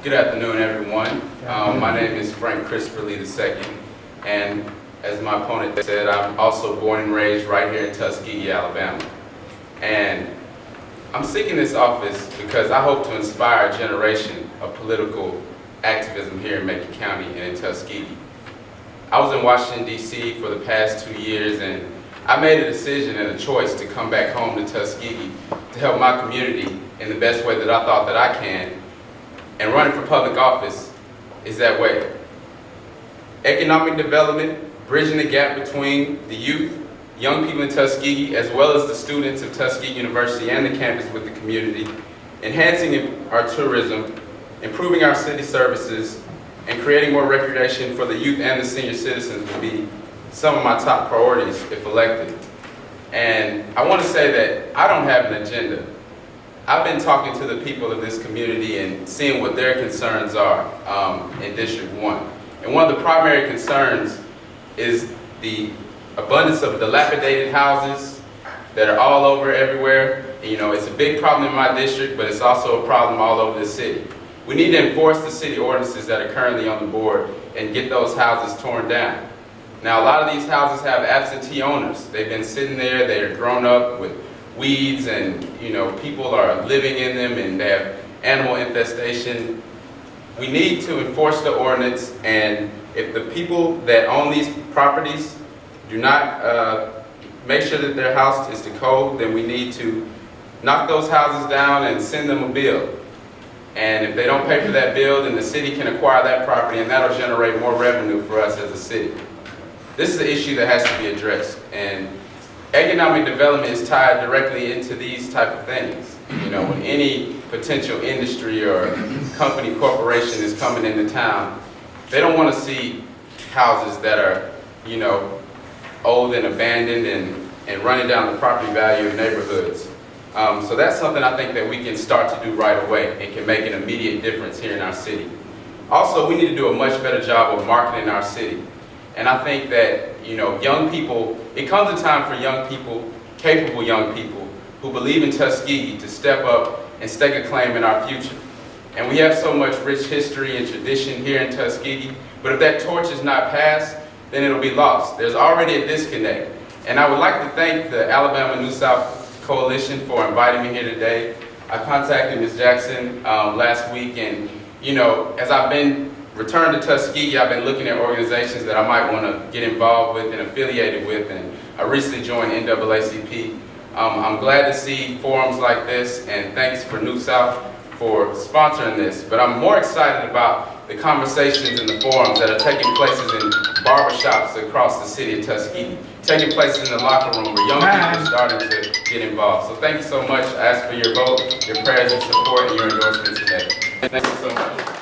Good afternoon, everyone. My name is Frank Christopher Lee II, and as my opponent said, I'm also born and raised right here in Tuskegee, Alabama. And I'm seeking this office because I hope to inspire a generation of political activism here in Macon County and in Tuskegee. I was in Washington, D.C. for the past 2 years, and I made a decision and a choice to come back home to Tuskegee to help my community in the best way that I thought that I can. And running for public office is that way. Economic development, bridging the gap between the youth, young people in Tuskegee, as well as the students of Tuskegee University and the campus with the community, enhancing our tourism, improving our city services, and creating more recreation for the youth and the senior citizens would be some of my top priorities if elected. And I want to say that I don't have an agenda. I've been talking to the people of this community and seeing what their concerns are in District 1. And one of the primary concerns is the abundance of dilapidated houses that are all over everywhere. You know, it's a big problem in my district, but it's also a problem all over the city. We need to enforce the city ordinances that are currently on the board and get those houses torn down. Now, a lot of these houses have absentee owners. They've been sitting there, they're grown up with weeds, and people are living in them, and they have animal infestation. We need to enforce the ordinance, and if the people that own these properties do not make sure that their house is to code, then we need to knock those houses down and send them a bill. And if they don't pay for that bill, then the city can acquire that property, and that'll generate more revenue for us as a city. This is an issue that has to be addressed, and economic development is tied directly into these type of things. When any potential industry or company, corporation is coming into town, they don't want to see houses that are, old and abandoned and running down the property value of neighborhoods. So that's something I think that we can start to do right away and can make an immediate difference here in our city. Also, we need to do a much better job of marketing our city. And I think that, young people, it comes a time for young people, capable young people, who believe in Tuskegee to step up and stake a claim in our future. And we have so much rich history and tradition here in Tuskegee, but if that torch is not passed, then it'll be lost. There's already a disconnect. And I would like to thank the Alabama New South Coalition for inviting me here today. I contacted Ms. Jackson last week, and as I've been returned to Tuskegee, I've been looking at organizations that I might want to get involved with and affiliated with, and I recently joined NAACP. I'm glad to see forums like this, and thanks for New South for sponsoring this, but I'm more excited about the conversations and the forums that are taking places in barbershops across the city of Tuskegee, taking places in the locker room where young people are starting to get involved. So thank you so much. I ask for your vote, your prayers, your support, and your endorsement today. Thank you so much.